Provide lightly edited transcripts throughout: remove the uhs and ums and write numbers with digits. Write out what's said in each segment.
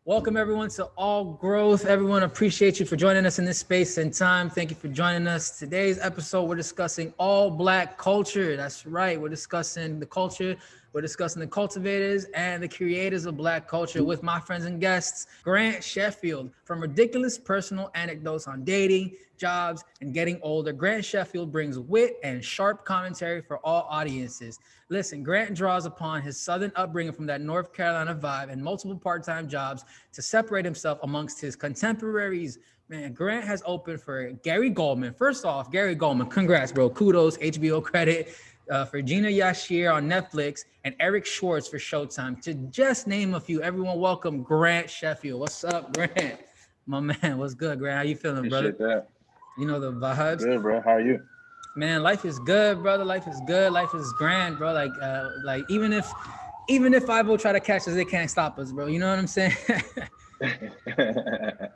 Welcome everyone to All Growth. Everyone, appreciate you for joining us in this space and time. Thank you for joining us. Today's episode, we're discussing all Black culture. That's right. We're discussing the culture. We're discussing the cultivators and the creators of Black culture with my friends and guests, Grant Sheffield. From ridiculous personal anecdotes on dating, jobs, and getting older, Grant Sheffield brings wit and sharp commentary for all audiences. Listen, Grant draws upon his Southern upbringing from that North Carolina vibe and multiple part-time jobs to separate himself amongst his contemporaries. Man, Grant has opened for Gary Goldman. First off, Gary Goldman, congrats, bro. Kudos, HBO credit. For Gina Yashir on Netflix and Eric Schwartz for Showtime. To just name a few, everyone welcome Grant Sheffield. What's up, Grant? My man, what's good, Grant? How you feeling, brother? That. You know the vibes. Good, bro. How are you? Man, life is good, brother. Life is good. Life is grand, bro. Like even if I will try to catch us, they can't stop us, bro. You know what I'm saying?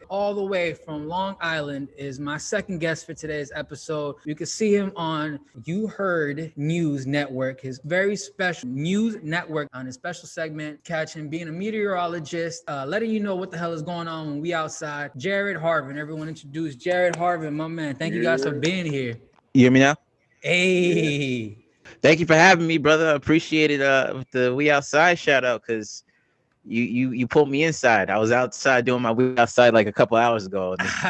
All the way from Long Island is my second guest for today's episode. You can see him on You Heard News Network, his very special news network. On his special segment, catch him being a meteorologist, letting you know what the hell is going on when we outside. Jared Harvin. Everyone introduce Jared Harvin, my man. Thank you guys for being here. You hear me now? Hey. Yeah. Thank you for having me, brother. I appreciate it with the We Outside shout out, because you pulled me inside. I was outside doing my We Outside like a couple hours ago. This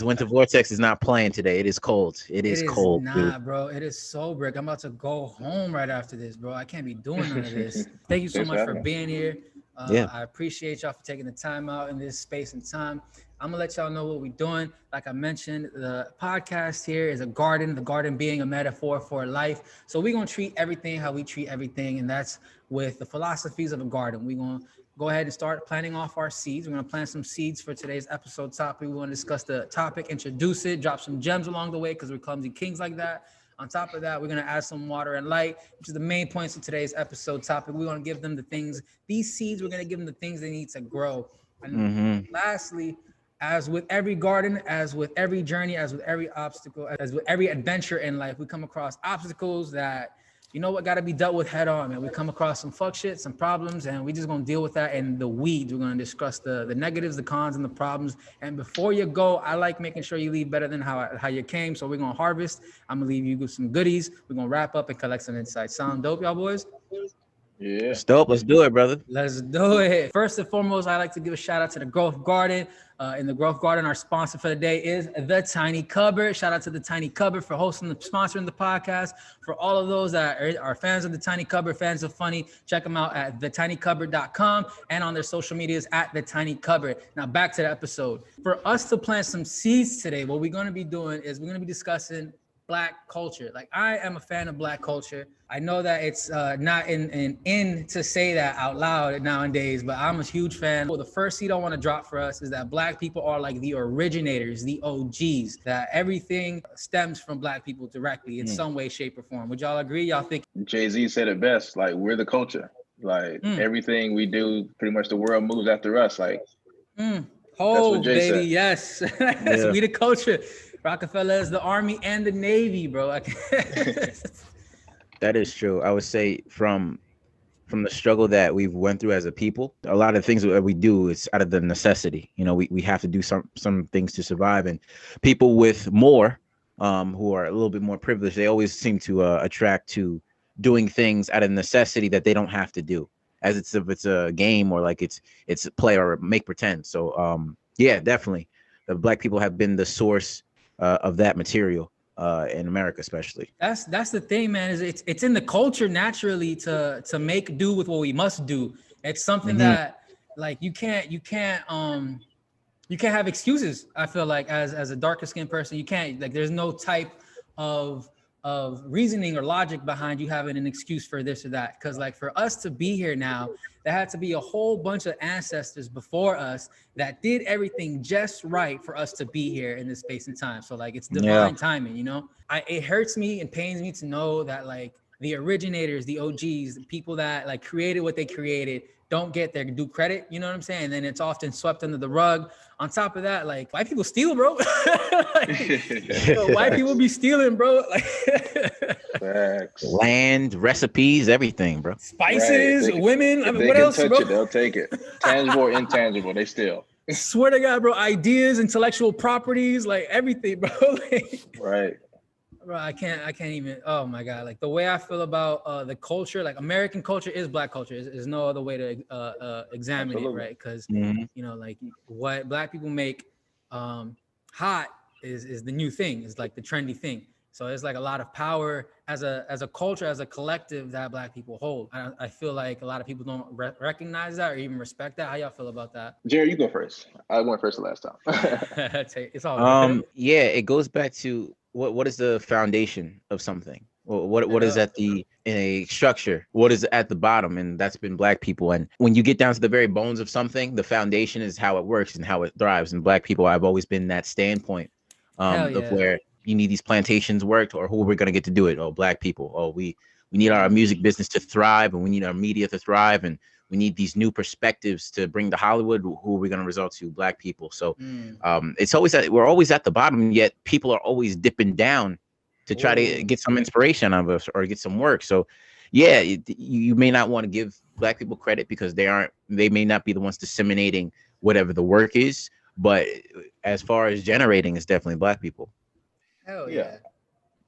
winter vortex is not playing today. It is cold. It is cold. Nah, dude. bro. It is so brick. I'm about to go home right after this, bro. I can't be doing none of this. Thank you so much for being here. I appreciate y'all for taking the time out in this space and time. I'm gonna let y'all know what we're doing. Like I mentioned, the podcast here is a garden, the garden being a metaphor for life. So we're gonna treat everything how we treat everything, and that's with the philosophies of a garden. We're gonna go ahead and start planting off our seeds. We're gonna plant some seeds for today's episode topic. We wanna discuss the topic, introduce it, drop some gems along the way because we're clumsy kings like that. On top of that, we're going to add some water and light, which is the main points of today's episode topic. We want to give them the things, these seeds, we're going to give them the things they need to grow. And lastly, as with every garden, as with every journey, as with every obstacle, as with every adventure in life, we come across obstacles that, you know what, got to be dealt with head on, man. We come across some fuck shit, some problems, and we just going to deal with that in the weeds. We're going to discuss the negatives, the cons, and the problems. And before you go, I like making sure you leave better than how you came. So we're going to harvest. I'm going to leave you with some goodies. We're going to wrap up and collect some insights. Sound dope, y'all boys? Yeah. It's dope. Let's do it, brother. Let's do it. First and foremost, I like to give a shout out to the Growth Garden. In the Growth Garden, our sponsor for the day is The Tiny Cupboard. Shout out to The Tiny Cupboard for sponsoring the podcast. For all of those that are fans of The Tiny Cupboard, fans of funny, check them out at thetinycupboard.com and on their social medias at The Tiny Cupboard. Now back to the episode. For us to plant some seeds today, what we're going to be doing is we're going to be discussing Black culture. Like, I am a fan of Black culture. I know that it's not in to say that out loud nowadays, but I'm a huge fan. Well, the first seed I want to drop for us is that Black people are like the originators, the OGs, that everything stems from Black people directly in some way, shape, or form. Would y'all agree? Y'all think? Jay-Z said it best, like, we're the culture. Like, everything we do, pretty much the world moves after us. Like, oh, baby, said. Yes. We the culture. Rockefeller is the Army and the Navy, bro. That is true. I would say from the struggle that we've went through as a people, a lot of things that we do is out of the necessity. You know, we have to do some things to survive, and people with more, who are a little bit more privileged, they always seem to attract to doing things out of necessity that they don't have to do, as if it's a game or like it's a play or make pretend. So yeah, definitely, the Black people have been the source of that material. In America, especially. That's the thing, man. Is it's in the culture naturally to make do with what we must do. It's something that, like, you can't have excuses. I feel like as a darker skinned person, you can't, like, there's no type of reasoning or logic behind you having an excuse for this or that. Because, like, for us to be here now, there had to be a whole bunch of ancestors before us that did everything just right for us to be here in this space and time. So, like, it's divine timing, you know? It hurts me and pains me to know that, like, the originators, the OGs, the people that, like, created what they created don't get their due credit, you know what I'm saying? And then it's often swept under the rug. On top of that, like, white people steal, bro. Like, white people be stealing, bro. Like, Facts. Land, recipes, everything, bro. Spices, Right. Women. I mean, what can else, touch bro? it, they'll take it. Tangible or intangible, they still. Swear to God, bro. Ideas, intellectual properties, like everything, bro. Like, right. bro, I can't even. Oh my God, like the way I feel about the culture, like American culture is Black culture. There's no other way to examine Absolutely. it, right? Because you know, like what Black people make hot is the new thing. It's like the trendy thing. So there's like a lot of power as a culture, as a collective that Black people hold. I feel like a lot of people don't recognize that or even respect that. How y'all feel about that? Jerry, you go first. I went first the last time. It's all good. Yeah, it goes back to what is the foundation of something? What is at the in a structure? What is at the bottom? And that's been Black people. And when you get down to the very bones of something, the foundation is how it works and how it thrives. And Black people, I've always been that standpoint of where you need these plantations worked, or who are we going to get to do it? Oh, Black people. Oh, we need our music business to thrive, and we need our media to thrive, and we need these new perspectives to bring to Hollywood. Who are we going to result to? Black people. So it's always we're always at the bottom, yet people are always dipping down to try to get some inspiration out of us or get some work. So yeah, you may not want to give Black people credit because they may not be the ones disseminating whatever the work is, but as far as generating, it's definitely Black people. Hell yeah.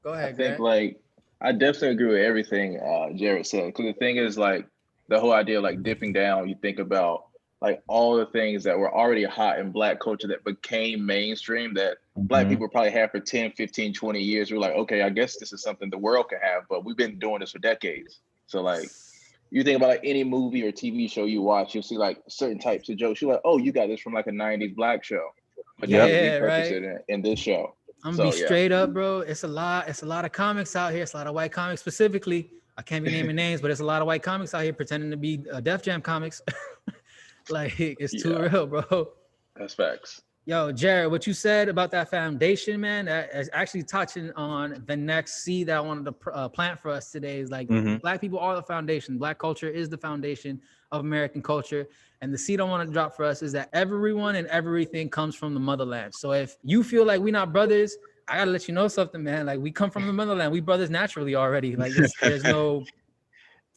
Go ahead, I think Grant. like I definitely agree with everything Jared said. Because the thing is, like, the whole idea of like dipping down, you think about like all the things that were already hot in Black culture that became mainstream that Black people probably had for 10, 15, 20 years. We're like, okay, I guess this is something the world can have, but we've been doing this for decades. So like, you think about like any movie or TV show you watch, you'll see like certain types of jokes. You're like, oh, you got this from like a 90s Black show. But now they repurpose it in this show. I'm gonna be straight up, bro. It's a lot of comics out here. It's a lot of white comics specifically. I can't be naming names, but it's a lot of white comics out here pretending to be Def Jam comics. Like, it's too real, bro. That's facts. Yo, Jared, what you said about that foundation, man, that is actually touching on the next seed that I wanted to plant for us today. Is like, Black people are the foundation. Black culture is the foundation of American culture. And the seed I want to drop for us is that everyone and everything comes from the motherland. So if you feel like we're not brothers, I gotta let you know something, man. Like, we come from the motherland. We brothers naturally already. Like, there's no...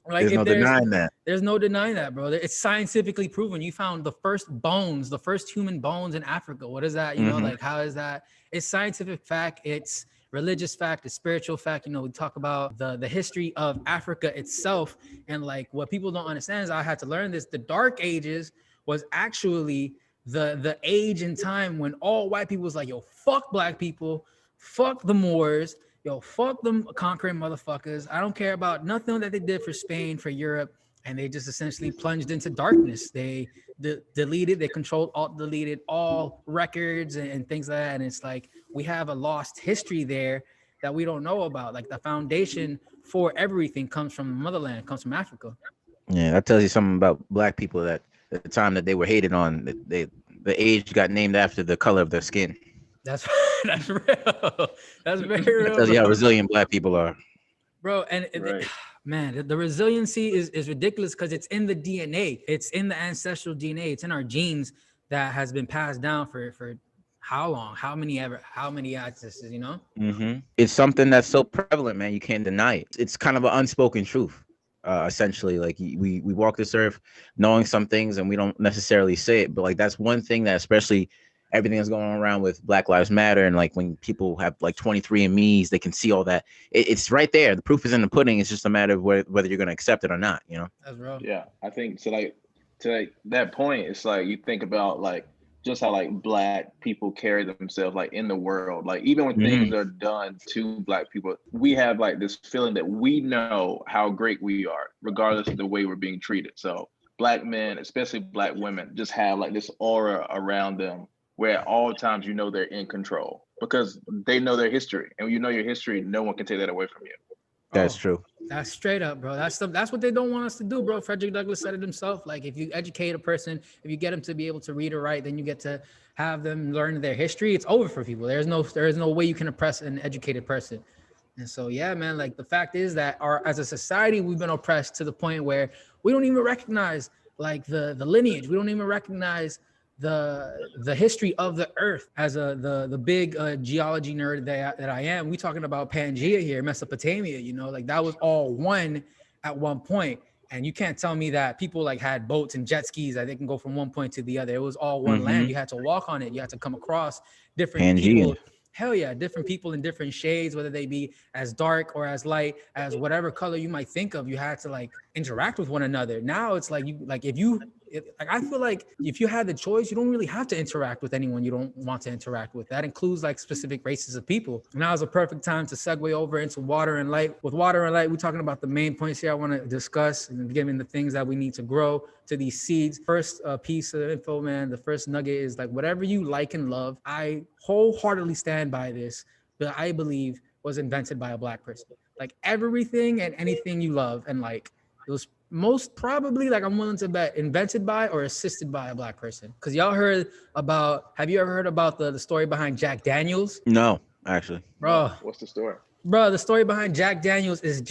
Like, there's no denying that. There's no denying that, bro. It's scientifically proven. You found the first bones, the first human bones in Africa. What is that? You know, like, how is that? It's scientific fact. It's religious fact. It's spiritual fact. You know, we talk about the history of Africa itself. And like, what people don't understand is, I had to learn this. The Dark Ages was actually the age and time when all white people was like, yo, fuck Black people, fuck the Moors. Yo, fuck them conquering motherfuckers. I don't care about nothing that they did for Spain, for Europe. And they just essentially plunged into darkness. They deleted, they controlled, deleted all records and things like that. And it's like, we have a lost history there that we don't know about. Like, the foundation for everything comes from the motherland, comes from Africa. Yeah, that tells you something about Black people, that at the time that they were hated on, the age got named after the color of their skin. That's real. That's very real. That tells you how resilient Black people are, bro. And man, the resiliency is ridiculous because it's in the DNA. It's in the ancestral DNA. It's in our genes that has been passed down for how long? How many ancestors? You know. It's something that's so prevalent, man. You can't deny it. It's kind of an unspoken truth. Essentially, like, we walk this earth knowing some things and we don't necessarily say it, but like, that's one thing that, especially everything that's going on around with Black Lives Matter, and like when people have like 23andMe's, they can see all that. It's right there. The proof is in the pudding. It's just a matter of whether you're going to accept it or not, you know? That's real. Yeah, I think to that point, it's like, you think about like just how like Black people carry themselves like in the world. Like, even when things are done to Black people, we have like this feeling that we know how great we are, regardless of the way we're being treated. So Black men, especially Black women, just have like this aura around them where at all times you know they're in control because they know their history. And when you know your history, no one can take that away from you. That's true. That's straight up, bro. That's what they don't want us to do, bro. Frederick Douglass said it himself. Like, if you educate a person, if you get them to be able to read or write, then you get to have them learn their history. It's over for people. There is no way you can oppress an educated person. And so, yeah, man, like, the fact is that as a society, we've been oppressed to the point where we don't even recognize like the lineage. We don't even recognize the history of the earth as the big geology nerd that I am. We talking about Pangea here, Mesopotamia, you know, like that was all one at one point. And you can't tell me that people like had boats and jet skis that they can go from one point to the other. It was all one land. You had to walk on it. You had to come across different people. Hell yeah, different people in different shades, whether they be as dark or as light, as whatever color you might think of. You had to like interact with one another. Now it's like I feel like if you had the choice, you don't really have to interact with anyone you don't want to interact with. That includes like specific races of people. Now is a perfect time to segue over into water and light. With water and light, we're talking about the main points here I want to discuss and given the things that we need to grow to these seeds. First piece of info, man, the first nugget is like whatever you like and love. I wholeheartedly stand by this, but I believe was invented by a Black person. Like everything and anything you love and like, it was most probably, like I'm willing to bet, invented by or assisted by a Black person. Because y'all have you ever heard about the story behind Jack Daniels? No, actually. Bro. What's the story? Bro, the story behind Jack Daniels is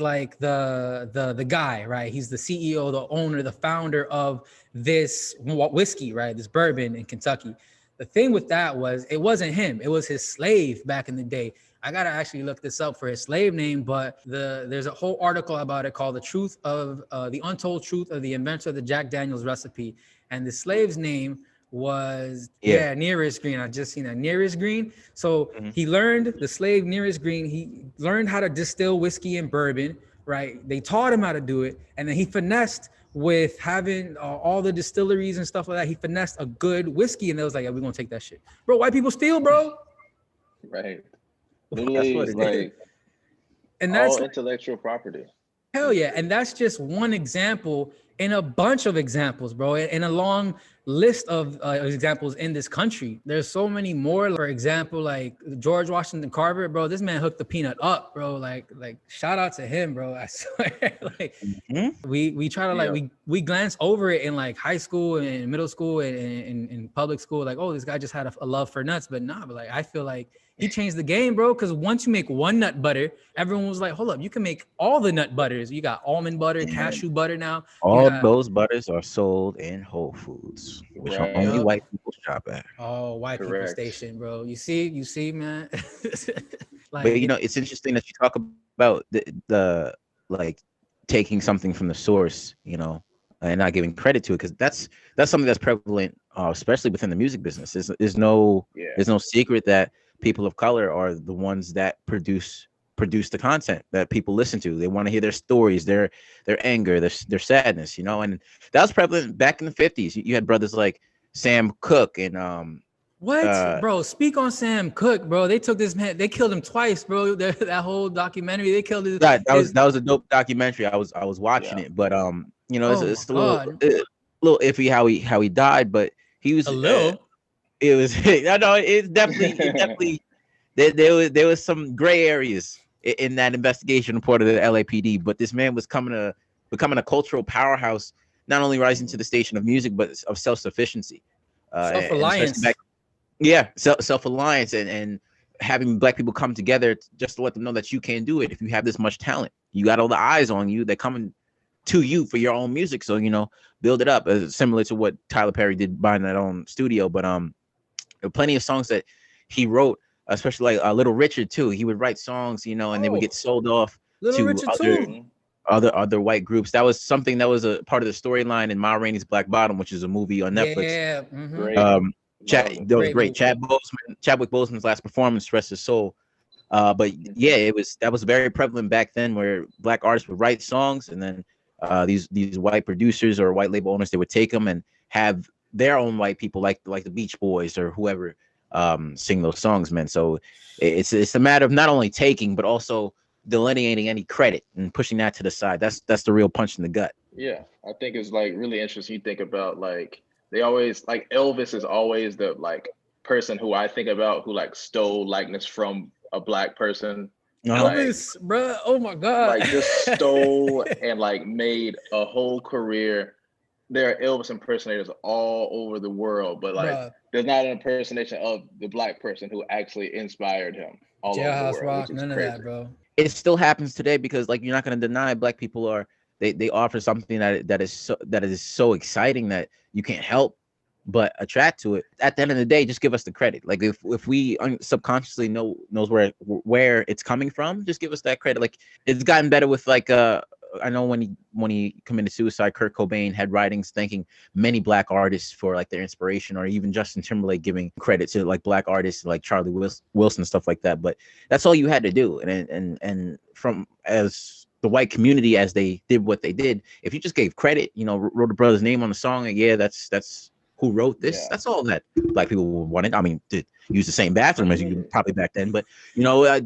like the guy, right? He's the CEO, the owner, the founder of this whiskey, right? This bourbon in Kentucky. The thing with that was it wasn't him. It was his slave back in the day. I gotta actually look this up for his slave name, but there's a whole article about it called The Untold Truth of the Inventor of the Jack Daniels Recipe. And the slave's name was Nearest Green. I just seen that, Nearest Green. So he learned, the slave Nearest Green, he learned how to distill whiskey and bourbon, right? They taught him how to do it. And then he finessed with having all the distilleries and stuff like that. He finessed a good whiskey and they was like, yeah, we're gonna take that shit. Bro, white people steal, bro. Right. Literally, it's like, and that's all intellectual property. Hell yeah. And that's just one example in a bunch of examples, bro, in a long list of examples in this country. There's so many more. For example, like George Washington Carver, bro, this man hooked the peanut up, bro. Like shout out to him, bro. I swear. Like we try to we glance over it in like high school and middle school and in public school, like, oh, this guy just had a love for nuts. But nah, but like I feel like he changed the game, bro, because once you make one nut butter, everyone was like, hold up, you can make all the nut butters. You got almond butter, cashew butter now. All those butters are sold in Whole Foods, which are only white people shop at. Oh, white people station, bro. You see, man. Like, but you know, it's interesting that you talk about the like taking something from the source, you know, and not giving credit to it, because that's something that's prevalent, especially within the music business. There's no secret that people of color are the ones that produce the content that people listen to. They want to hear their stories, their anger, their sadness, you know. And that was prevalent back in the 50s. You had brothers like Sam Cooke and bro, speak on Sam Cooke, bro. They took this man, they killed him twice, bro. That whole documentary, they killed his. That was a dope documentary. I was watching it, but you know, it's a little iffy how he died, but he was a little. It was I know it's definitely there was some gray areas in that investigation report of the LAPD, but this man was becoming a cultural powerhouse, not only rising to the station of music, but of self-sufficiency, self-reliance. Self-reliance and having Black people come together just to let them know that you can do it. If you have this much talent, you got all the eyes on you. They're coming to you for your own music. So, you know, build it up, similar to what Tyler Perry did buying that own studio. But there were plenty of songs that he wrote, especially like Little Richard too. He would write songs, you know, and they would get sold off to other white groups. That was something that was a part of the storyline in Ma Rainey's Black Bottom, which is a movie on Netflix. Yeah, that was great. Chadwick Boseman's last performance, rest his soul. But yeah, that was very prevalent back then, where Black artists would write songs, and then these white producers or white label owners, they would take them and have their own white people, like the Beach Boys or whoever, sing those songs, man. So it's a matter of not only taking, but also delineating any credit and pushing that to the side. That's the real punch in the gut. Yeah, I think it's like really interesting. You think about like they always like Elvis is always the like person who I think about who like stole likeness from a Black person. Elvis, like, bro, oh my God, like just stole and like made a whole career. There are Elvis impersonators all over the world, but like there's not an impersonation of the Black person who actually inspired him all over the world. Rock, none of that, bro. It still happens today because, like, you're not going to deny Black people are they offer something that is so exciting that you can't help but attract to it. At the end of the day, just give us the credit. Like if we subconsciously knows where it's coming from, just give us that credit. Like it's gotten better with like I know when he committed suicide, Kurt Cobain had writings thanking many black artists for like their inspiration, or even Justin Timberlake giving credit to like black artists like Charlie Wilson and stuff like that. But that's all you had to do. And from as the white community, as they did what they did, if you just gave credit, wrote a brother's name on the song, and yeah, that's who wrote this. Yeah. That's all that black people wanted. I mean, to use the same bathroom as you probably back then, but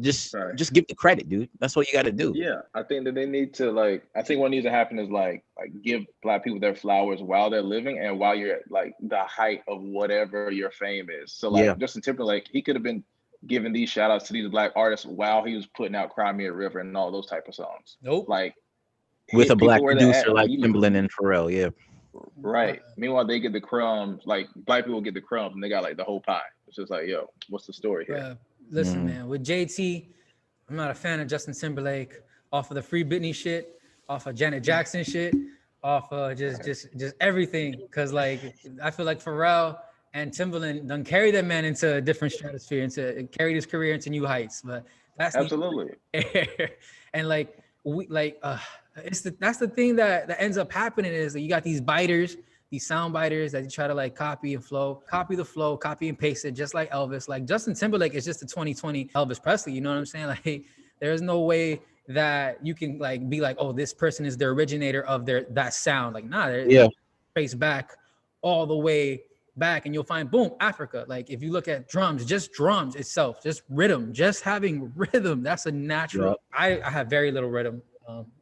just give the credit, dude. That's what you got to do. Yeah, I think that they need to I think what needs to happen is like give black people their flowers while they're living and while you're at like the height of whatever your fame is. So Justin Timberlake, he could have been giving these shout outs to these black artists while he was putting out Cry Me a River and all those type of songs. Nope. Like with a black producer like Timbaland and Pharrell, yeah. Right. Meanwhile, they get the crumbs. Like black people get the crumbs, and they got like the whole pie. It's just like, yo, what's the story here? Listen, man. With JT, I'm not a fan of Justin Timberlake. Off of the Free Britney shit, off of Janet Jackson shit, off of just everything. Because like I feel like Pharrell and Timbaland done carry that man into a different stratosphere, into carried his career into new heights. But that's absolutely. And like that's the thing that ends up happening is that you got these biters, these sound biters that you try to like copy the flow, copy and paste it just like Elvis. Like Justin Timberlake is just the 2020 Elvis Presley. You know what I'm saying? Like there's no way that you can like be like, oh, this person is the originator of that sound. Like they're trace back all the way back, and you'll find boom, Africa. Like if you look at drums itself, just rhythm, just having rhythm, that's a natural. I have very little rhythm.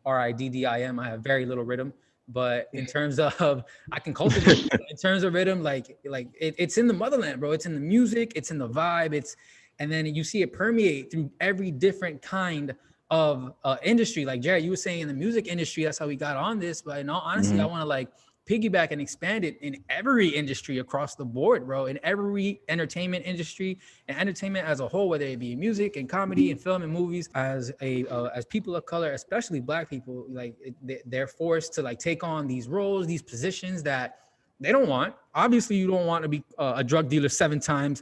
RIDDIM. I have very little rhythm, but in terms of I can cultivate. In terms of rhythm, like it's in the motherland, bro. It's in the music. It's in the vibe. And then you see it permeate through every different kind of industry. Like Jared, you were saying in the music industry, that's how we got on this. But in all honesty, I want to like piggyback and expand it in every industry across the board, bro, in every entertainment industry and entertainment as a whole, whether it be music and comedy and film and movies. As people of color, especially black people, like they're forced to like take on these roles, these positions that they don't want. Obviously, you don't want to be a drug dealer 7 times,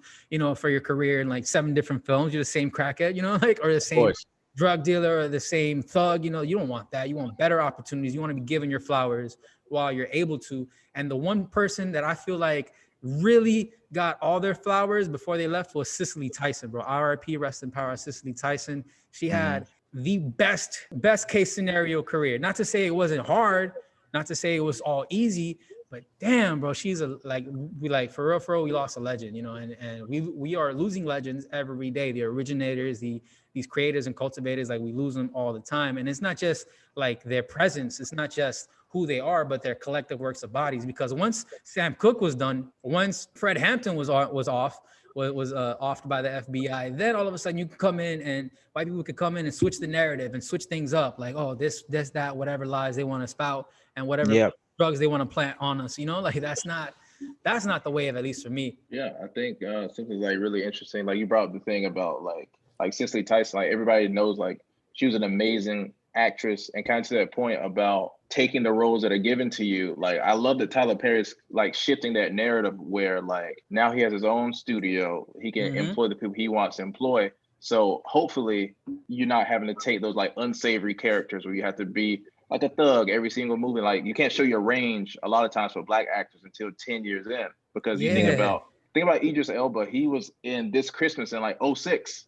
for your career in like 7 different films. You're the same crackhead, like, or the same drug dealer or the same thug. You don't want that. You want better opportunities. You want to be given your flowers while you're able to. And the one person that I feel like really got all their flowers before they left was Cicely Tyson, bro. RIP, rest in power, Cicely Tyson. She had the best case scenario career. Not to say it wasn't hard, not to say it was all easy, but damn, bro, she's for real, we lost a legend, and we are losing legends every day. The originators, these creators and cultivators, like we lose them all the time. And it's not just like their presence, it's not just who they are, but their collective works of bodies. Because once Sam Cooke was done, once Fred Hampton was offed by the FBI, then all of a sudden you can come in and white people could come in and switch the narrative and switch things up. Like, oh, this, that, whatever lies they want to spout and whatever drugs they want to plant on us, like that's not the way of, at least for me. Yeah, I think something like really interesting. Like you brought up the thing about like Cicely Tyson, like everybody knows, like she was an amazing actress, and kind of to that point about taking the roles that are given to you. Like I love that Tyler Perry's like shifting that narrative where like now he has his own studio, he can employ the people he wants to employ. So hopefully you're not having to take those like unsavory characters where you have to be like a thug every single movie. Like you can't show your range a lot of times for black actors until 10 years in, because you think about Idris Elba. He was in This Christmas in like 06.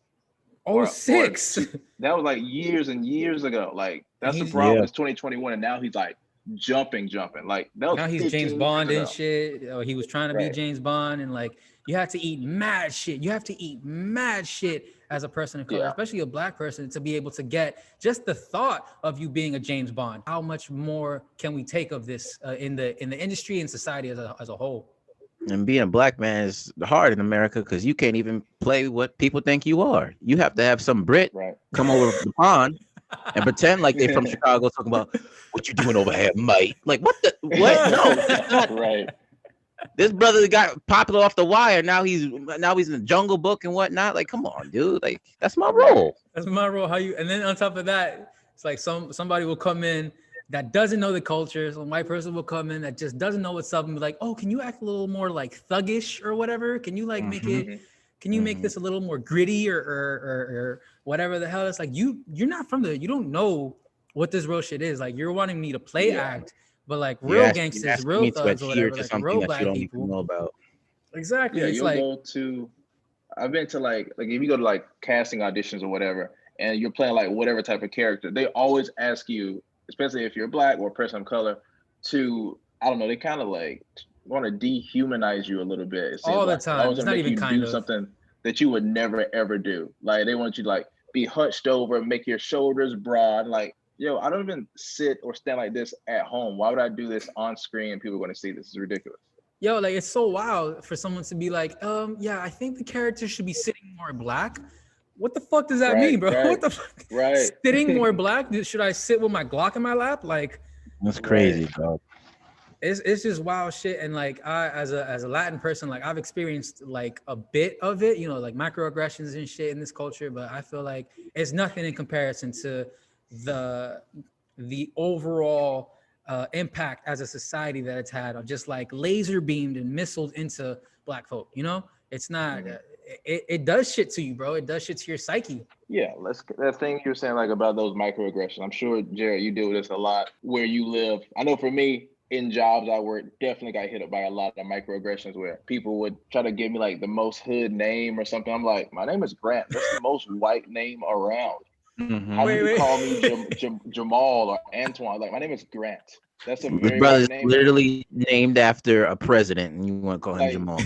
Or that was like years and years ago. Like that's the problem. It's 2021, and now he's like jumping. Like that was now he's James Bond and shit. He was trying to be James Bond, and like you have to eat mad shit. You have to eat mad shit as a person of color, especially a black person, to be able to get just the thought of you being a James Bond. How much more can we take of this in the industry and society as a whole? And being a black man is hard in America because you can't even play what people think you are. You have to have some Brit come over the pond and pretend like they're from Chicago, talking about what you doing over here, mate. Like what? No, that's not right. This brother got popular off The Wire. Now he's in the Jungle Book and whatnot. Like, come on, dude. Like that's my role. That's my role. And then on top of that, it's like somebody will come in that doesn't know the culture. So a white person will come in that just doesn't know what's up and be like, oh, can you act a little more like thuggish or whatever? Can you like make it, can you make this a little more gritty or whatever the hell? It's like, you're not from you don't know what this real shit is. Like, you're wanting me to play act, but like real gangsters, real thugs or whatever, like real black people. Know about. Exactly. Yeah, it's you'll like, go to, I've been to like if you go to like casting auditions or whatever, and you're playing like whatever type of character, they always ask you, especially if you're black or a person of color, to, I don't know, they kind of like want to dehumanize you a little bit. It all the like. time. It's not even you kind do of something that you would never ever do. Like they want you to like be hunched over, make your shoulders broad. Like, yo, I don't even sit or stand like this at home. Why would I do this on screen and people are going to see this? It's ridiculous. Yo, like, it's so wild for someone to be like, yeah, I think the character should be sitting more black. What the fuck does that mean, bro? What the fuck? Sitting more black? Should I sit with my Glock in my lap? Like, that's crazy, bro. It's just wild shit. And like, I, as a Latin person, like, I've experienced like a bit of it, you know, like microaggressions and shit in this culture, but I feel like it's nothing in comparison to the overall impact as a society that it's had on just like laser beamed and missiled into black folk. You know, it's not it does shit to you, bro. It does shit to your psyche. Yeah, that thing you're saying like about those microaggressions. I'm sure, Jared, you deal with this a lot where you live. I know for me, in jobs I work, definitely got hit up by a lot of microaggressions where people would try to give me like the most hood name or something. I'm like, my name is Grant. That's the most white name around. How do you call me Jamal or Antoine? Like, my name is Grant. That's a very brother's name. Literally named after a president, and you want to call him like, Jamal.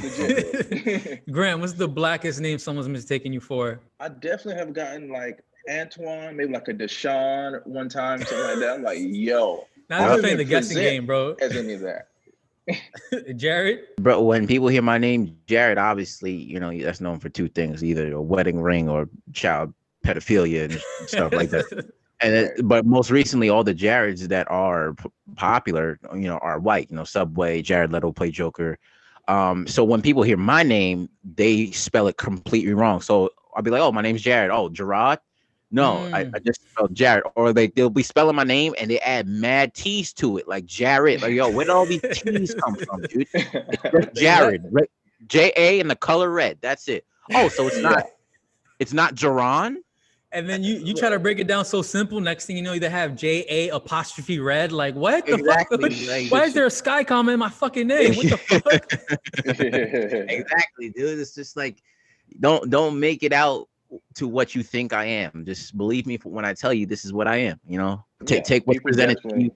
Grant, what's the blackest name someone's mistaken you for? I definitely have gotten like Antoine, maybe like a Deshaun one time, something like that. I'm like, yo. Now you're playing the guessing game, bro. As any of that. Jared? Bro, when people hear my name, Jared, obviously, you know, that's known for two things, either a wedding ring or child pedophilia and stuff like that. And but most recently, all the Jareds that are popular, you know, are white. You know, Subway, Jared Leto played Joker. So when people hear my name, they spell it completely wrong. So I'll be like, "Oh, my name's Jared." Oh, Gerard? No, I just spelled Jared. Or they'll be spelling my name and they add mad T's to it, like Jared. Like, yo, where did all these T's come from, dude? It's just Jared, J-A and the color red. That's it. Oh, so it's not Jaron. And then you try to break it down so simple. Next thing you know, they have J-A' red. Like, what the fuck? Like, why is there a sky comma in my fucking name? What the fuck? Exactly, dude. It's just like, don't make it out to what you think I am. Just believe me when I tell you this is what I am. You know, take what's presented to you.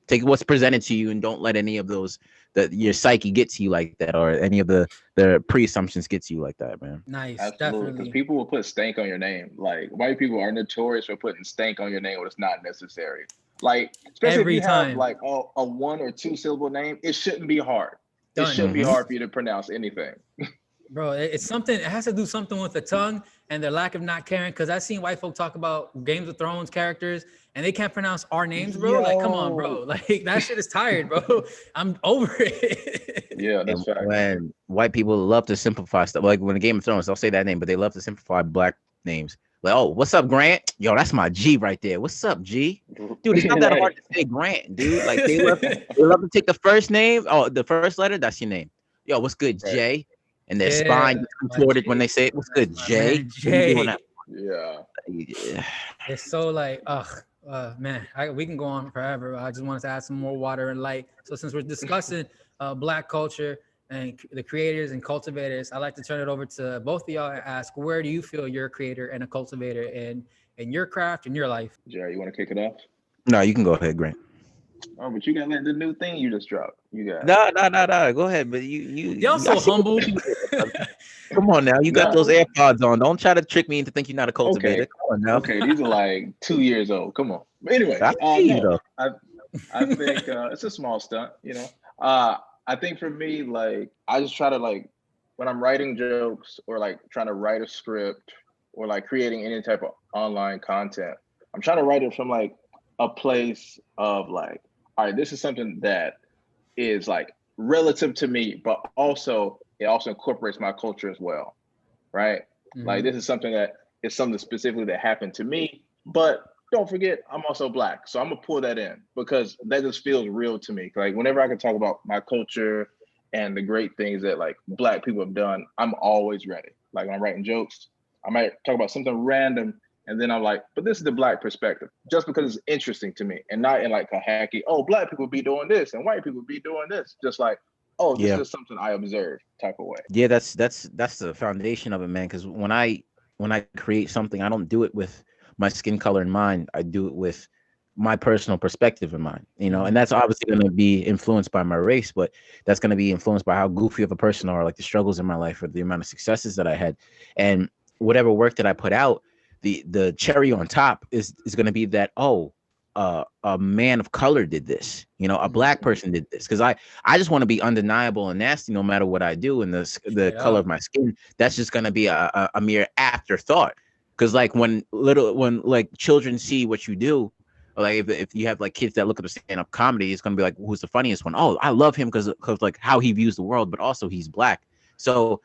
Take what's presented to you, and don't let any of those that your psyche get to you like that, or any of the pre-assumptions get to you like that, man. Nice, absolutely. Because people will put stank on your name. Like, white people are notorious for putting stank on your name when it's not necessary. Like, especially if you have like a 1 or 2 syllable name, it shouldn't be hard. It shouldn't be hard for you to pronounce anything. Bro, it's something. It has to do something with the tongue and their lack of not caring. Because I've seen white folk talk about Games of Thrones characters, and they can't pronounce our names, bro. Yo. Like, come on, bro. Like, that shit is tired, bro. I'm over it. Yeah, that's fact. When white people love to simplify stuff, like when the Game of Thrones, they'll say that name, but they love to simplify black names. Like, oh, what's up, Grant? Yo, that's my G right there. What's up, G? Dude, it's not that hard to say Grant, dude. Like, they love to take the first name, the first letter. That's your name. Yo, what's good, Jay? And their spine gets contorted when they say it. What's good, Jay? Jay. Yeah. It's so like, man, we can go on forever. I just wanted to add some more water and light. So since we're discussing black culture and the creators and cultivators, I'd like to turn it over to both of y'all and ask, where do you feel you're a creator and a cultivator in your craft and your life? Jerry, you want to kick it off? No, you can go ahead, Grant. Oh, but you got like the new thing you just dropped. You got no. Go ahead, but y'all so humble. Come on now, you got those AirPods on. Don't try to trick me into thinking you're not a cultivator. Okay. Come on now. Okay, these are like 2 years old. Come on. But anyway, I think it's a small stunt. You know, I think for me, like, I just try to, like, when I'm writing jokes or like trying to write a script or like creating any type of online content, I'm trying to write it from like a place of like, all right, this is something that is like relative to me, but also it also incorporates my culture as well, right? Mm-hmm. Like, this is something that is something specifically that happened to me, but don't forget, I'm also Black. So I'm gonna pull that in because that just feels real to me. Like whenever I can talk about my culture and the great things that like Black people have done, I'm always ready. Like when I'm writing jokes, I might talk about something random, and then I'm like, but this is the Black perspective, just because it's interesting to me, and not in like a hacky, oh, Black people be doing this and white people be doing this. Just like, oh, this is something I observe type of way. Yeah, that's the foundation of it, man. Because when I create something, I don't do it with my skin color in mind. I do it with my personal perspective in mind, you know, and that's obviously going to be influenced by my race, but that's going to be influenced by how goofy of a person or like the struggles in my life or the amount of successes that I had. And whatever work that I put out, the cherry on top is going to be that, a man of color did this, you know, a Black person did this. Because I just want to be undeniable and nasty no matter what I do. And the color of my skin, that's just going to be a mere afterthought. Because like when like children see what you do, like if you have like kids that look at the stand-up comedy, it's gonna be like, who's the funniest one? Oh, I love him because like how he views the world, but also he's Black. So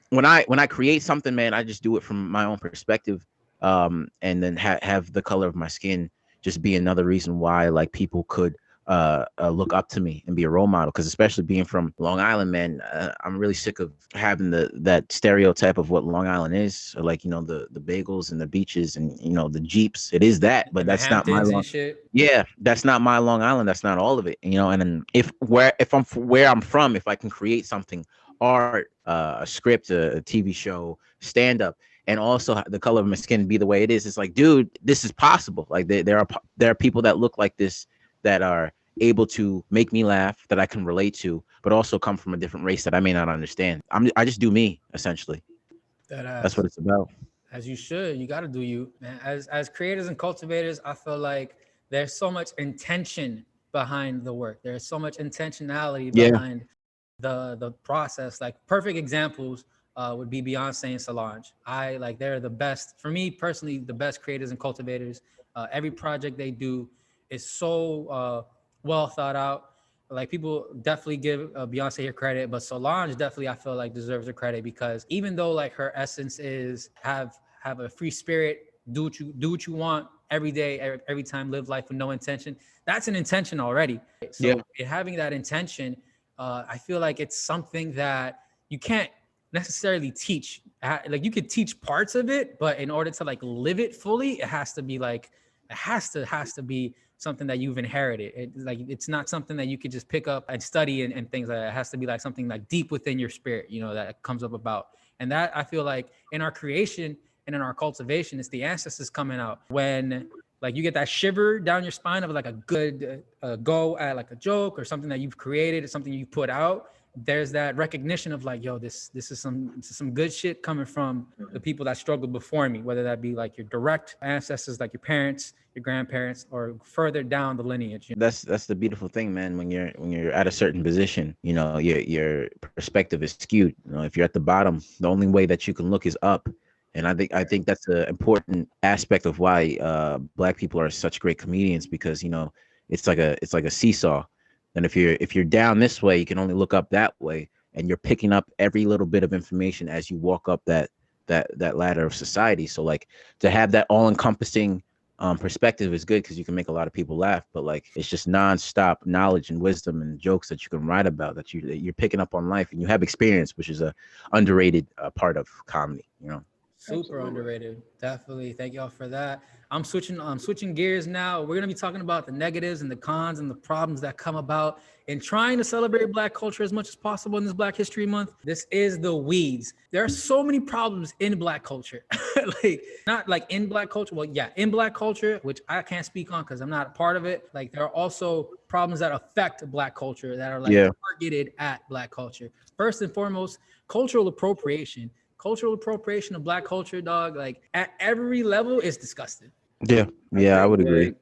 when I create something, man, I just do it from my own perspective, and then have the color of my skin just be another reason why like people could look up to me and be a role model. Because especially being from Long Island, man, I'm really sick of having that stereotype of what Long Island is, or like, you know, the bagels and the beaches and, you know, the Jeeps. It is that, but that's not my Long. Yeah, that's not my Long Island. That's not all of it, you know. And then if I'm where I'm from, if I can create something, art, a script, a TV show, stand up, and also the color of my skin be the way it is, it's like, dude, this is possible. Like there are people that look like this that are able to make me laugh, that I can relate to, but also come from a different race that I may not understand. I just do me, essentially. That's what it's about. As you should. You got to do you, man. As creators and cultivators, I feel like there's so much intention behind the work. There's so much intentionality behind the process. Like perfect examples would be Beyonce and Solange. They're the best, for me personally, the best creators and cultivators. Every project they do is so well thought out. Like people definitely give Beyonce her credit, but Solange definitely, I feel like, deserves her credit, because even though like her essence is have a free spirit, do what you want every day, every time, live life with no intention. That's an intention already. So having that intention, I feel like it's something that you can't necessarily teach. Like you could teach parts of it, but in order to like live it fully, it has to be something that you've inherited. It's not something that you could just pick up and study and things like that. It has to be like something like deep within your spirit, you know, that comes up about. And that I feel like in our creation and in our cultivation, it's the ancestors coming out. When like you get that shiver down your spine of like a good go at like a joke or something that you've created, or something you put out, there's that recognition of like, yo, this is some good shit coming from the people that struggled before me, whether that be like your direct ancestors, like your parents, your grandparents, or further down the lineage. That's the beautiful thing, man. When you're at a certain position, you know, your perspective is skewed. You know, if you're at the bottom, the only way that you can look is up. And I think that's an important aspect of why Black people are such great comedians, because, you know, it's like a seesaw. And if you're down this way, you can only look up that way, and you're picking up every little bit of information as you walk up that ladder of society. So like to have that all-encompassing perspective is good, because you can make a lot of people laugh, but like it's just nonstop knowledge and wisdom and jokes that you can write about, that you're picking up on life, and you have experience, which is a underrated part of comedy, you know. Super underrated. Definitely. Thank y'all for that. I'm switching gears now. We're going to be talking about the negatives and the cons and the problems that come about in trying to celebrate Black culture as much as possible in this Black History Month. This is the weeds. There are so many problems in Black culture. Like not like in Black culture. Well, yeah, in Black culture, which I can't speak on because I'm not a part of it. Like there are also problems that affect Black culture that are like targeted at Black culture. First and foremost, cultural appropriation. Cultural appropriation of Black culture, dog, like at every level is disgusting. Yeah, I would agree.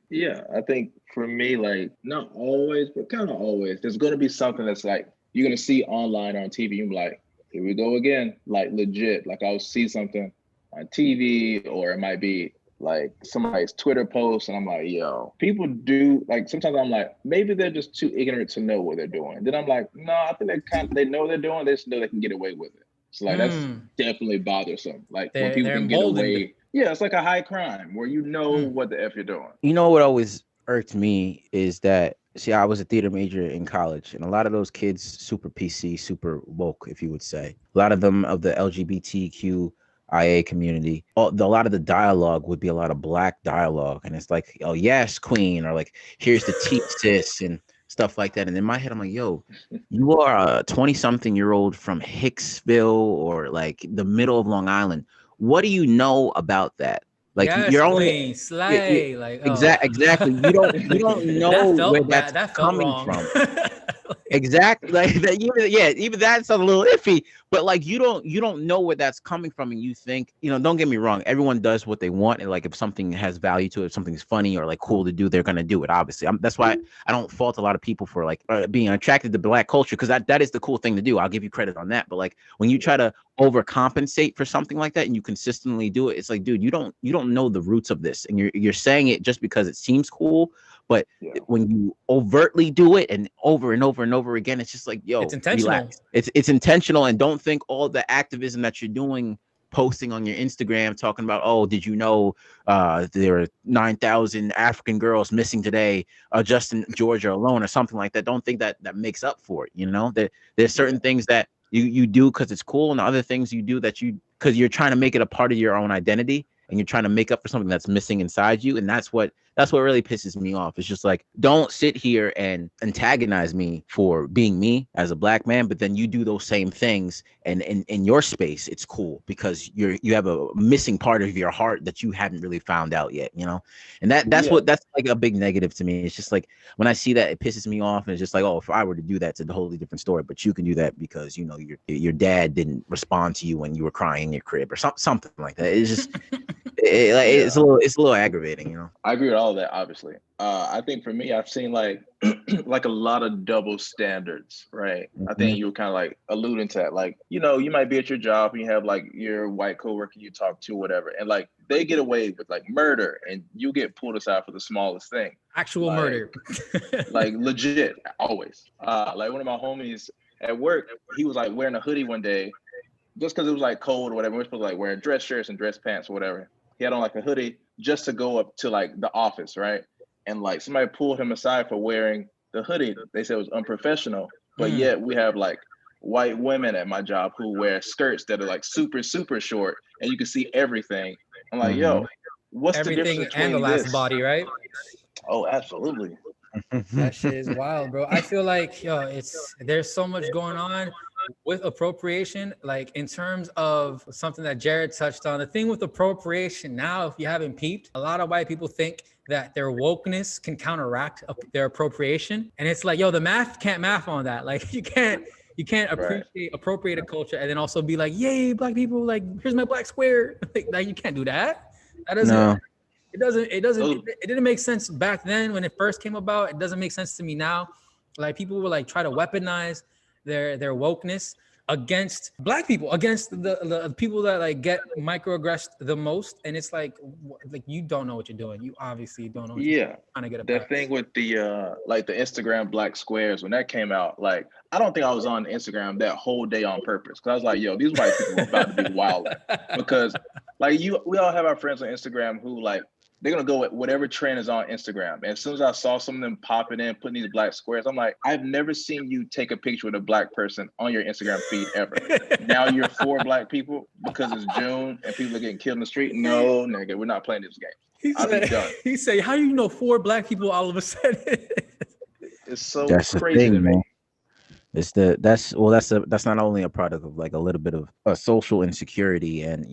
I think for me, like not always, but kind of always, there's going to be something that's like you're going to see online or on TV. You're like, here we go again, like legit. Like I'll see something on TV, or it might be like somebody's Twitter post, and I'm like, yo, people do like. Sometimes I'm like, maybe they're just too ignorant to know what they're doing. Then I'm like, no, I think they know what they're doing. They just know they can get away with it. So like that's definitely bothering. Like when people can get away Yeah, it's like a high crime where you know what the F you're doing. You know what always irked me is that, see, I was a theater major in college, and a lot of those kids, super PC, super woke, if you would say. A lot of them of the LGBTQIA community, a lot of the dialogue would be a lot of Black dialogue. And it's like, oh, yes, queen, or like, here's the tea, sis, and stuff like that. And in my head, I'm like, yo, you are a 20-something-year-old from Hicksville or like the middle of Long Island. What do you know about that? Like, yes, you're queen, only slay, like exactly. You don't know where that's coming from. Exactly, like that. Even that's a little iffy. But like, you don't know where that's coming from, and you think, don't get me wrong, everyone does what they want, and like if something has value to it, if something's funny or like cool to do, they're gonna do it. Obviously, that's why I don't fault a lot of people for like being attracted to Black culture, because that is the cool thing to do. I'll give you credit on that. But like when you try to overcompensate for something like that and you consistently do it, it's like, dude, you don't know the roots of this, and you're saying it just because it seems cool. But when you overtly do it and over and over again, it's just like, yo, it's intentional. Relax. It's intentional, and don't think all the activism that you're doing, posting on your Instagram, talking about, oh, did you know there are 9,000 African girls missing today, just in Georgia alone, or something like that. Don't think that makes up for it. There's certain things that you do because it's cool, and other things you do because you're trying to make it a part of your own identity, and you're trying to make up for something that's missing inside you. And that's what really pisses me off. It's just like, don't sit here and antagonize me for being me as a Black man, but then you do those same things, and in your space it's cool because you have a missing part of your heart that you haven't really found out yet, and that's like a big negative to me. It's just like, when I see that, it pisses me off, and it's just like, oh, if I were to do that, it's a totally different story, but you can do that because your dad didn't respond to you when you were crying in your crib or something like that. It's just it's a little aggravating. I agree with all of that, obviously. I think for me, I've seen like like a lot of double standards, right? I think you were kind of like alluding to that. Like, you might be at your job and you have like your white coworker you talk to, whatever, and like they get away with like murder, and you get pulled aside for the smallest thing. Actual murder. Like legit, always. Like one of my homies at work, he was like wearing a hoodie one day, just because it was like cold or whatever. We're supposed to like wear dress shirts and dress pants or whatever. He had on like a hoodie just to go up to like the office, right? And like somebody pulled him aside for wearing the hoodie. They said it was unprofessional, but yet we have like white women at my job who wear skirts that are like super, super short, and you can see everything. I'm like, yo, what's everything the difference and the last body, right? Oh, absolutely. That shit is wild, bro. I feel like, there's so much going on with appropriation, like in terms of something that Jared touched on. The thing with appropriation now, if you haven't peeped, a lot of white people think that their wokeness can counteract their appropriation, and it's like, yo, the math can't math on that. Like, you can't appropriate a culture and then also be like, yay, Black people, like, here's my black square. Like you can't do that. That doesn't. No. It didn't make sense back then when it first came about. It doesn't make sense to me now. Like, people will like try to weaponize their wokeness against Black people, against the people that like get microaggressed the most. And it's like you don't know what you're doing. You obviously don't know what you're trying to get a that thing with the like the Instagram black squares, when that came out, like I don't think I was on Instagram that whole day on purpose, because I was like, yo, these white people are about to be wild. Because like we all have our friends on Instagram who like they're gonna go with whatever trend is on Instagram. And as soon as I saw some of them popping in, putting these black squares, I'm like, I've never seen you take a picture with a Black person on your Instagram feed ever. Now you're for Black people because it's June and people are getting killed in the street. No, nigga, we're not playing this game. He said, how do you know 4 Black people all of a sudden? It's so that's crazy to me. Man. That's not only a product of like a little bit of a social insecurity and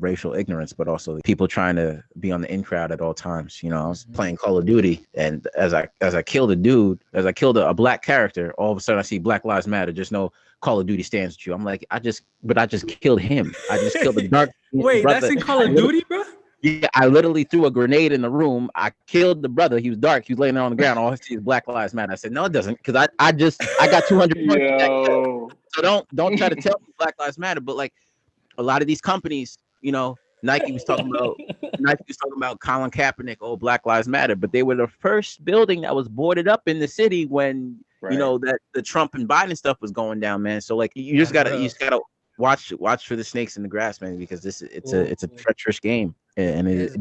racial ignorance, but also people trying to be on the in crowd at all times. I was playing Call of Duty, and as I killed a dude, as I killed a Black character, all of a sudden I see Black Lives Matter. Just know Call of Duty stands with you. I'm like, I just killed him. I just killed the dark. Wait, brother. That's in Call of Duty, bro? Yeah, I literally threw a grenade in the room. I killed the brother. He was dark. He was laying there on the ground. All I see is Black Lives Matter. I said, no, it doesn't, because I got 200 points. So don't try to tell me Black Lives Matter. But like a lot of these companies, Nike was talking about Colin Kaepernick. Oh, Black Lives Matter. But they were the first building that was boarded up in the city when that the Trump and Biden stuff was going down, man. So like you just gotta watch for the snakes in the grass, man, because it's a treacherous game, and it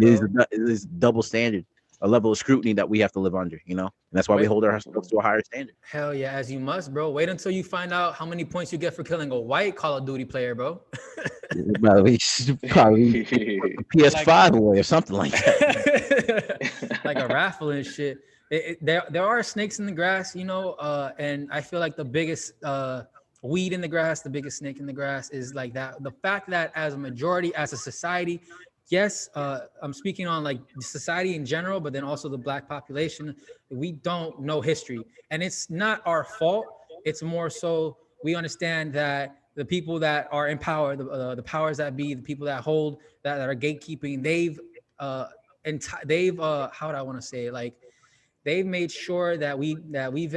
is double standard, a level of scrutiny that we have to live under, and that's why we hold ourselves to a higher standard. Hell yeah, as you must, bro. Wait until you find out how many points you get for killing a white Call of Duty player, bro. Probably PS5 away or something like that. Like a raffle and shit. There are snakes in the grass, and I feel like the biggest weed in the grass, the biggest snake in the grass is like that. The fact that as a majority, as a society, yes, I'm speaking on like society in general, but then also the Black population, we don't know history. And it's not our fault. It's more so we understand that the people that are in power, the powers that be, the people that hold, that are gatekeeping, they've how would I want to say it? Like, they've made sure that we've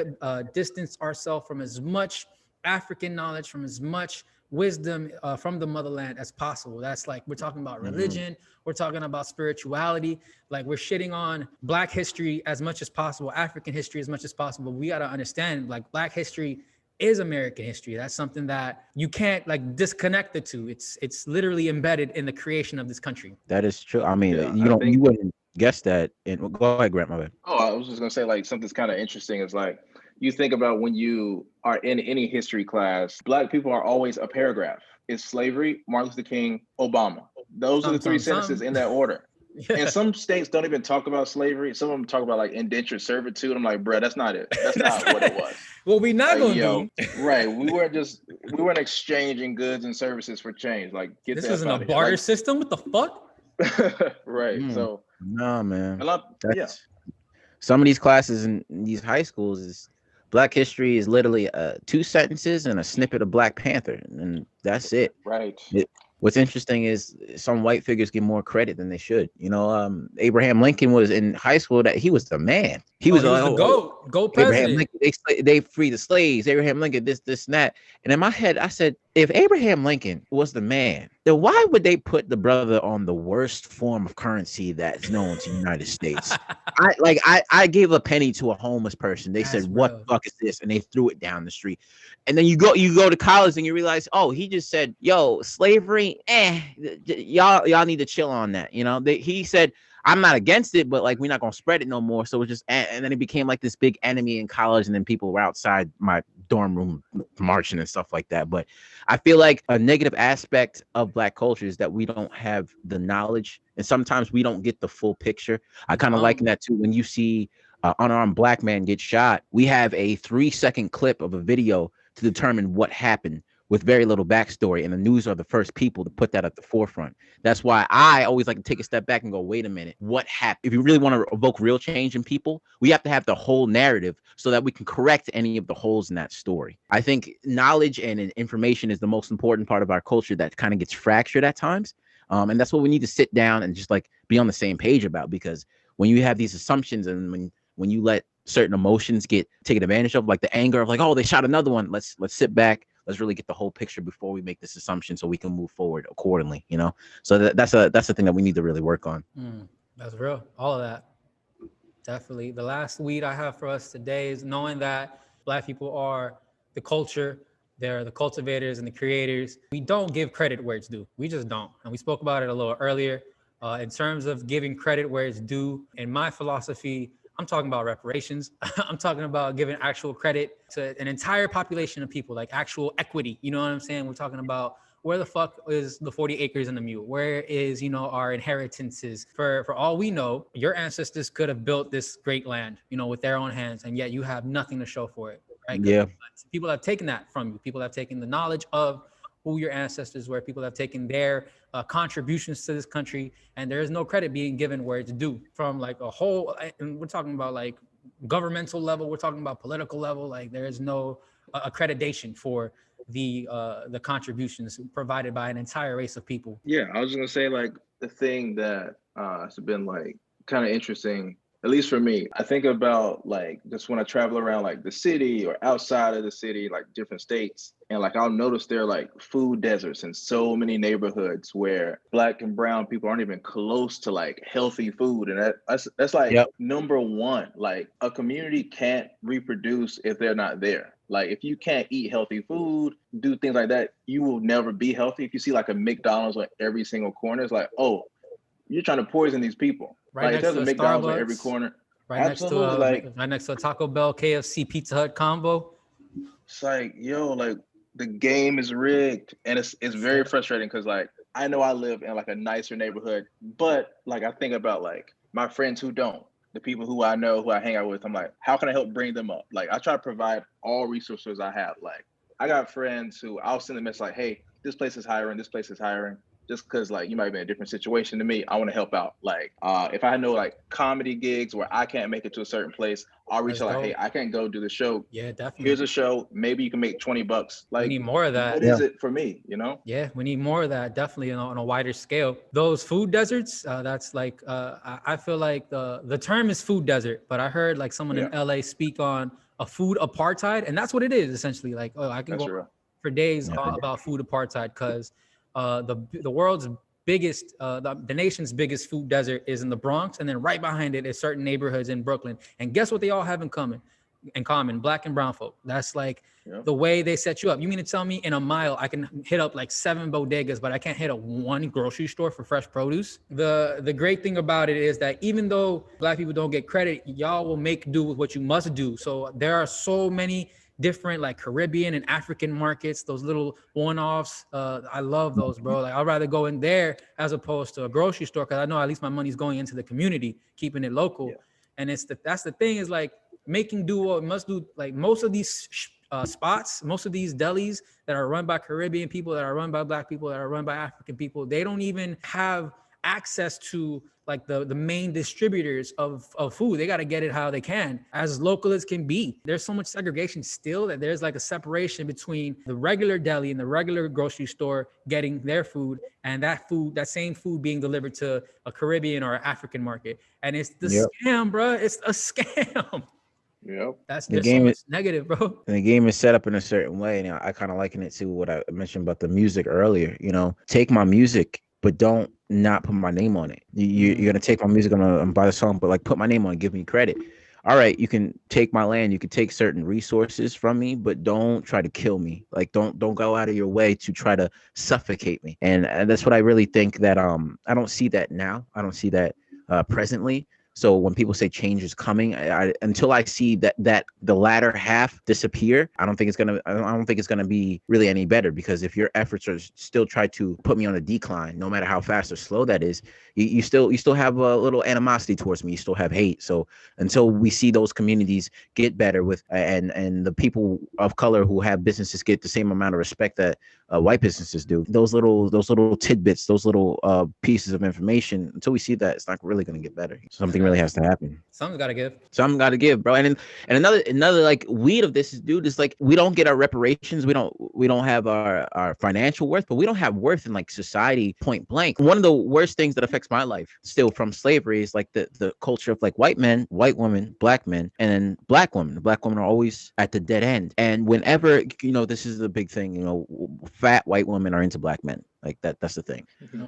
distanced ourselves from as much African knowledge, from as much wisdom from the motherland as possible. That's like, we're talking about religion, we're talking about spirituality, like we're shitting on Black history as much as possible, African history as much as possible. We got to understand, like, Black history is American history. That's something that you can't like disconnect the two. It's literally embedded in the creation of this country. That is true. I mean, you wouldn't guess that. Go ahead, Grant, my bad. Oh, I was just gonna say, like, something's kind of interesting is like, you think about when you are in any history class, Black people are always a paragraph. It's slavery, Martin Luther King, Obama. Those are the three sentences in that order. Yeah. And some states don't even talk about slavery. Some of them talk about like indentured servitude. I'm like, bro, that's not it. That's not what it was. Well, we not gonna do. Right. We weren't exchanging goods and services for change. Like, this isn't a barter system. What the fuck? Right. So no, man. Some of these classes in these high schools is Black history is literally 2 sentences and a snippet of Black Panther, and that's it. Right. What's interesting is some white figures get more credit than they should. Abraham Lincoln was in high school, that he was the man. He was the GOAT president. Abraham Lincoln, they freed the slaves. Abraham Lincoln, this, and that. And in my head, I said, if Abraham Lincoln was the man, then why would they put the brother on the worst form of currency that's known to the United States? I gave a penny to a homeless person. They said, "What the fuck is this?" And they threw it down the street. And then you go to college and you realize, oh, he just said, "Yo, slavery, y'all need to chill on that." He said, I'm not against it, but like, we're not gonna spread it no more. So it just, and then it became like this big enemy in college, and then people were outside my dorm room marching and stuff like that. But I feel like a negative aspect of Black culture is that we don't have the knowledge, and sometimes we don't get the full picture. I kind of liken that to when you see an unarmed Black man get shot. We have a 3-second clip of a video to determine what happened, with very little backstory, and the news are the first people to put that at the forefront. That's why I always like to take a step back and go, wait a minute, what happened? If you really want to evoke real change in people, we have to have the whole narrative so that we can correct any of the holes in that story. I think knowledge and information is the most important part of our culture that kind of gets fractured at times. And that's what we need to sit down and just like be on the same page about, because when you have these assumptions and when you let certain emotions get taken advantage of, like the anger of like, oh, they shot another one, let's sit back. Let's really get the whole picture before we make this assumption, so we can move forward accordingly. So that's the thing that we need to really work on. That's real. All of that. Definitely. The last weed I have for us today is knowing that Black people are the culture. They're the cultivators and the creators. We don't give credit where it's due. We just don't. And we spoke about it a little earlier. In terms of giving credit where it's due, in my philosophy, I'm talking about reparations. I'm talking about giving actual credit to an entire population of people, like actual equity. You know what I'm saying? We're talking about, where the fuck is the 40 acres and the mule? Where is, our inheritances? For all we know, your ancestors could have built this great land, with their own hands, and yet you have nothing to show for it, right? Yeah. People have taken that from you. People have taken the knowledge of who your ancestors were. People have taken their contributions to this country, and there is no credit being given where it's due, from like a whole, and we're talking about like governmental level, we're talking about political level, like there is no accreditation for the contributions provided by an entire race of people. Yeah, I was gonna say, like, the thing that has been like kind of interesting at least for me, I think about like just when I travel around like the city or outside of the city, like different states, and like I'll notice there are like food deserts in so many neighborhoods where Black and brown people aren't even close to like healthy food. And that's like Yep. number one. Like a community can't reproduce if they're not there. Like if you can't eat healthy food, do things like that, you will never be healthy. If you see like a McDonald's on every single corner, it's like, oh, you're trying to poison these people. Right like next if there's to a a McDonald's on Starbucks, every corner, right absolutely. right next to a Taco Bell, KFC, Pizza Hut combo. It's like, yo, like the game is rigged. And it's very frustrating because like I know I live in like a nicer neighborhood, but like I think about like my friends who don't, the people who I know, who I hang out with, I'm like, how can I help bring them up? Like I try to provide all resources I have. Like I got friends who I'll send them message like, hey, this place is hiring, this place is hiring. Just because like you might be in a different situation to me, I want to help out. Like if I know like comedy gigs where I can't make it to a certain place, I'll reach out like, hey, I can't go do the show. Yeah, definitely. Here's a show. Maybe you can make $20. Like we need more of that. What is it for me? You know? Yeah, we need more of that. Definitely on a wider scale. Those food deserts. That's like I feel like the term is food desert, but I heard like someone in LA speak on a food apartheid, and that's what it is essentially. Like, oh, I can go for days about food apartheid because the world's biggest, the nation's biggest food desert is in the Bronx, and then right behind it is certain neighborhoods in Brooklyn. And guess what they all have in common? Black and brown folk. That's like the way they set you up. You mean to tell me in a mile I can hit up like 7 bodegas, but I can't hit up one grocery store for fresh produce? The great thing about it is that even though Black people don't get credit, y'all will make do with what you must do. So there are so many different like Caribbean and African markets, those little one-offs. I love those, bro. Like I'd rather go in there as opposed to a grocery store because I know at least my money's going into the community, keeping it local. And that's the thing is like making do what we must do. Like most of these spots, most of these delis that are run by Caribbean people, that are run by Black people, that are run by African people, they don't even have access to like the main distributors of food. They got to get it how they can, as local as can be. There's so much segregation still that there's like a separation between the regular deli and the regular grocery store getting their food and that same food being delivered to a Caribbean or African market. And it's the scam, bro. It's a scam. Yep. There's so much negative, bro. And the game is set up in a certain way. And I kind of liken it to what I mentioned about the music earlier. You know, take my music, but don't not put my name on it. You're gonna take my music, I'm gonna buy the song, but like put my name on it, give me credit. All right, you can take my land, you can take certain resources from me, but don't try to kill me. Like don't go out of your way to try to suffocate me. And that's what I really think that I don't see that now. I don't see that presently. So when people say change is coming, until I see that the latter half disappear, I don't think it's gonna be really any better. Because if your efforts are still try to put me on a decline, no matter how fast or slow that is, you still have a little animosity towards me. You still have hate. So until we see those communities get better with and the people of color who have businesses get the same amount of respect that white businesses do, those little tidbits, those little pieces of information, until we see that, it's not really going to get better. Something really has to happen. Something's got to give. Something got to give, bro. And another like weed of this is, dude, is like we don't get our reparations. We don't have our financial worth, but we don't have worth in like society point blank. One of the worst things that affects my life still from slavery is like the culture of like white men, white women, Black men, and then Black women. The Black women are always at the dead end. And whenever, this is the big thing, fat white women are into Black men. Like that's the thing.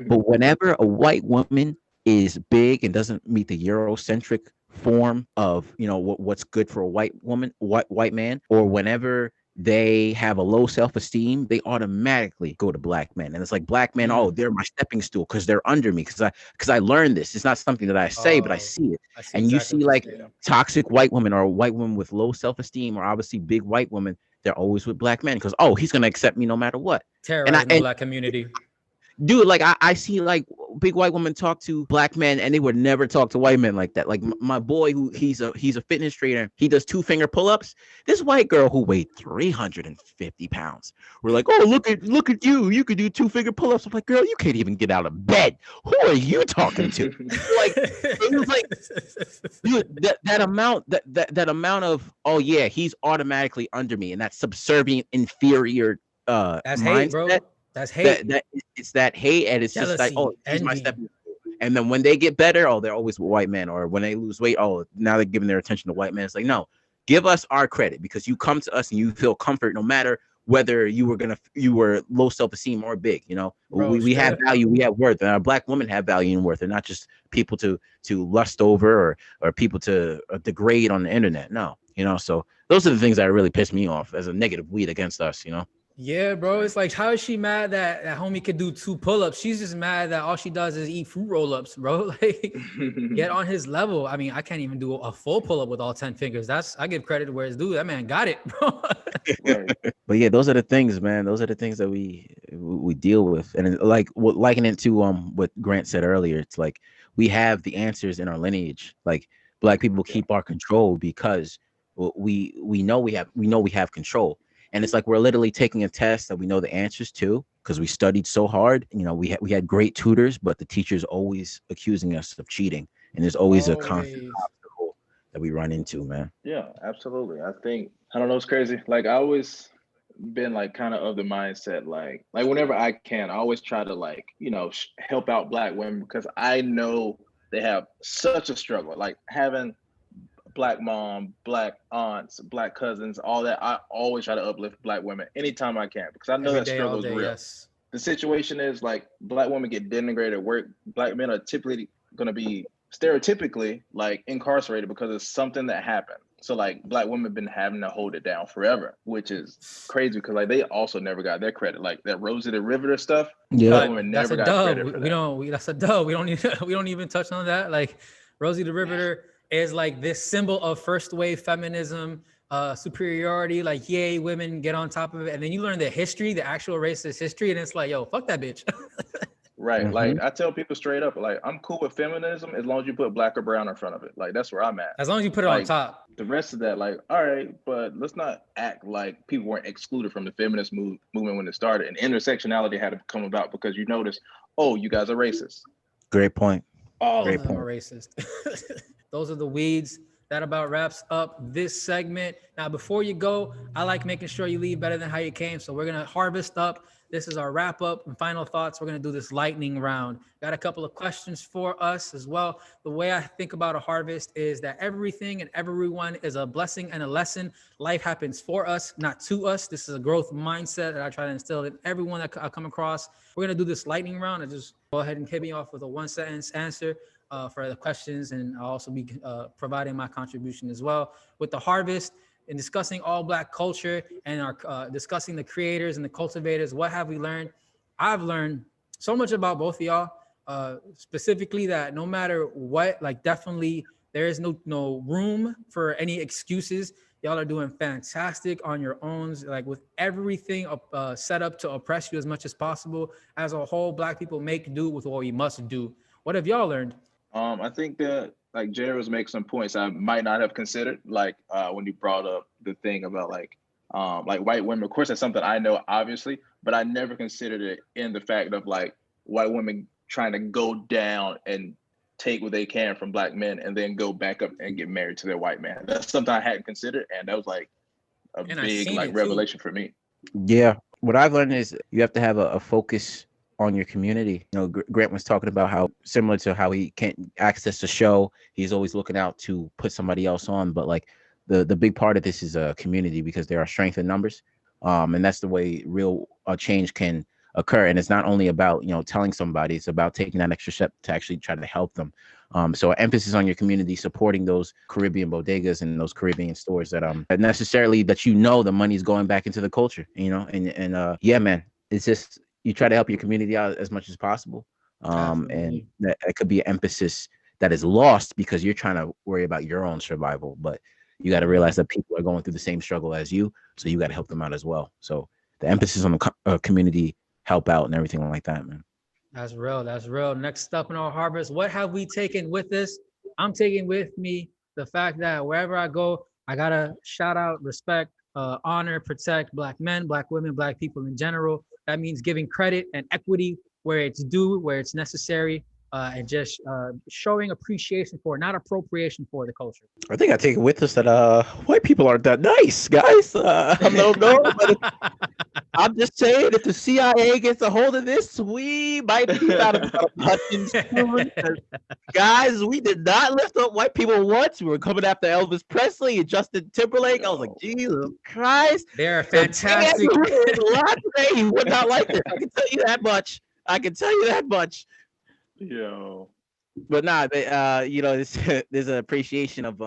But whenever a white woman is big and doesn't meet the Eurocentric form of what's good for a white woman, white man, or whenever they have a low self-esteem, they automatically go to Black men. And it's like Black men, oh, they're my stepping stool because they're under me, because I learned this. It's not something that I say, but I see it. And you see like toxic white women or white women with low self-esteem, or obviously big white women, they're always with Black men because, oh, he's gonna accept me no matter what. Terrorizing the Black community. Dude, like I see like big white women talk to Black men and they would never talk to white men like that. Like my boy, who he's a fitness trainer, he does 2-finger pull-ups. This white girl who weighed 350 pounds, we're like, oh, look at you could do 2-finger pull-ups. I'm like, girl, you can't even get out of bed. Who are you talking to? Like, it was like, dude, that amount of, oh yeah, he's automatically under me, and that subservient, inferior that's mindset. Hate, bro. That's hate. It's that hate, and it's jealousy, just like, oh, he's envy. my stepping. And then when they get better, oh, they're always with white men. Or when they lose weight, oh, now they're giving their attention to white men. It's like, no, give us our credit, because you come to us and you feel comfort no matter whether you were low self-esteem or big. Bro, we have value, we have worth, and our Black women have value and worth. They're not just people to lust over or people to degrade on the internet. No, so those are the things that really piss me off as a negative weed against us. Yeah, bro. It's like, how is she mad that homie could do 2 pull-ups? She's just mad that all she does is eat fruit roll-ups, bro. Like, get on his level. I mean, I can't even do a full pull-up with all 10 fingers. I give credit where it's due. That man got it, bro. Right. But yeah, those are the things, man. Those are the things that we deal with. And like, liken it to what Grant said earlier. It's like, we have the answers in our lineage. Like, Black people keep our control because we know we have control. And it's like, we're literally taking a test that we know the answers to because we studied so hard. We had great tutors, but the teacher's always accusing us of cheating. And there's always a constant obstacle that we run into, man. Yeah, absolutely. I don't know, it's crazy. Like, I always been like kind of the mindset, like whenever I can, I always try to help out Black women, because I know they have such a struggle, like having Black mom, Black aunts, Black cousins, all that. I always try to uplift Black women anytime I can, because I know that struggle is real. Yes. The situation is like, Black women get denigrated at work. Black men are typically going to be stereotypically like incarcerated because of something that happened. So like, Black women been having to hold it down forever, which is crazy, because like, they also never got their credit. Like that Rosie the Riveter stuff. Yeah, Black women never got credit for that. That's a dub. We don't even touch on that. Like, Rosie the Riveter is like this symbol of first wave feminism, superiority. Like, yay, women, get on top of it. And then you learn the history, the actual racist history, and it's like, yo, fuck that bitch. Right. Mm-hmm. Like, I tell people straight up, like, I'm cool with feminism as long as you put Black or brown in front of it. Like, that's where I'm at. As long as you put it on top. The rest of that, like, all right, but let's not act like people weren't excluded from the feminist movement when it started. And intersectionality had to come about because you notice, oh, you guys are racist. Great point. All of them are racist. Those are the weeds. That about wraps up this segment. Now, before you go, I like making sure you leave better than how you came. So we're going to harvest up. This is our wrap up and final thoughts. We're going to do this lightning round. Got a couple of questions for us as well. The way I think about a harvest is that everything and everyone is a blessing and a lesson. Life happens for us, not to us. This is a growth mindset that I try to instill in everyone that I come across. We're going to do this lightning round. I just go ahead and hit me off with a 1-sentence answer for the questions, and I'll also be providing my contribution as well. With the harvest and discussing all Black culture and our discussing the creators and the cultivators, what have we learned? I've learned so much about both of y'all, specifically that no matter what, like, definitely there is no room for any excuses. Y'all are doing fantastic on your own, like with everything set up to oppress you as much as possible. As a whole, Black people make do with what we must do. What have y'all learned? I think that, like, Jerry was making some points I might not have considered, like when you brought up the thing about like white women. Of course, that's something I know, obviously, but I never considered it in the fact of like white women trying to go down and take what they can from Black men and then go back up and get married to their white man. That's something I hadn't considered, and that was like a big like revelation for me. Yeah, what I've learned is you have to have a focus on your community. Grant was talking about how similar to how he can't access the show, he's always looking out to put somebody else on. But like the big part of this is a community, because there are strength in numbers. And that's the way real change can occur. And it's not only about, telling somebody, it's about taking that extra step to actually try to help them. So emphasis on your community, supporting those Caribbean bodegas and those Caribbean stores that necessarily that the money's going back into the culture, and yeah, man, it's just, you try to help your community out as much as possible. And that could be an emphasis that is lost because you're trying to worry about your own survival. But you got to realize that people are going through the same struggle as you. So you got to help them out as well. So the emphasis on the community help out and everything like that, man. That's real. That's real. Next up in our harvest, what have we taken with us? I'm taking with me the fact that wherever I go, I got to shout out, respect, honor, protect Black men, Black women, Black people in general. That means giving credit and equity where it's due, where it's necessary, and just showing appreciation for, not appropriation for, the culture. I think I take it with us that white people aren't that nice, guys. I don't know, but I'm just saying, if the CIA gets a hold of this, we might be out of Hutchins soon. Guys, we did not lift up white people once. We were coming after Elvis Presley and Justin Timberlake. I was like, Jesus Christ. They're fantastic. He would not like this. I can tell you that much. Yo. But nah, there's an appreciation of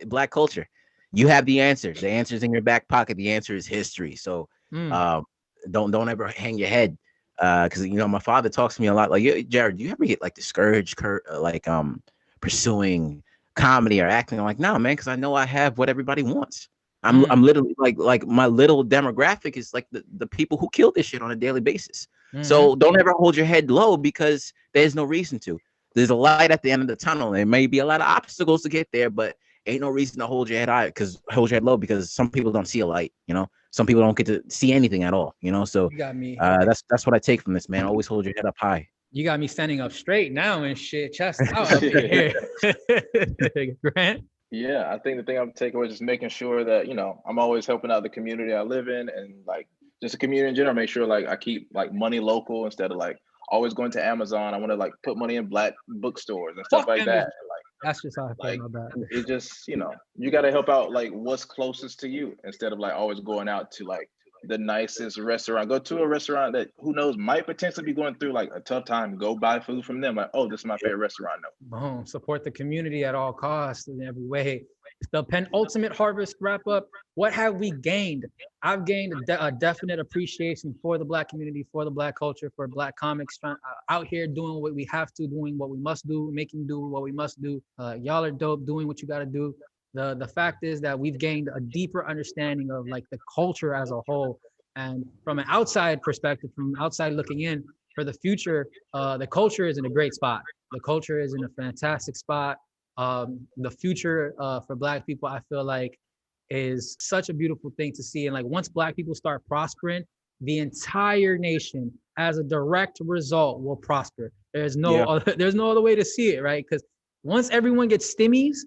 Black culture. You have the answers. The answer's in your back pocket. The answer is history. So don't ever hang your head. Because my father talks to me a lot. Like, Jared, do you ever get like discouraged, pursuing comedy or acting? I'm like, no, man, because I know I have what everybody wants. I'm literally like my little demographic is like the people who kill this shit on a daily basis. So don't ever hold your head low, because there's no reason to. There's a light at the end of the tunnel. There may be a lot of obstacles to get there, but ain't no reason to hold your head low, because some people don't see a light. Some people don't get to see anything at all. So you got me. That's what I take from this, man. Always hold your head up high. You got me standing up straight now and shit, chest out up here. Grant? Yeah, I think the thing I'm taking away is just making sure that, I'm always helping out the community I live in, and like just the community in general. Make sure like I keep like money local instead of like always going to Amazon. I want to like put money in Black bookstores and stuff like that. Like, that's just how I feel about that. It just, you got to help out like what's closest to you instead of like always going out to like the nicest restaurant. Go to a restaurant that who knows might potentially be going through like a tough time. Go buy food from them. Like, oh, this is my favorite restaurant. No. Boom. Support the community at all costs in every way. The penultimate harvest wrap up. What have we gained? I've gained a definite appreciation for the Black community, for the Black culture, for Black comics, out here doing what we have to, doing what we must do, making do what we must do. Y'all are dope, doing what you got to do. The fact is that we've gained a deeper understanding of like the culture as a whole. And from an outside perspective, from outside looking in, for the future, the culture is in a great spot. The culture is in a fantastic spot. The future for Black people, I feel like, is such a beautiful thing to see. And like once Black people start prospering, the entire nation, as a direct result, will prosper. There's no other way to see it, right? Because once everyone gets stimmies,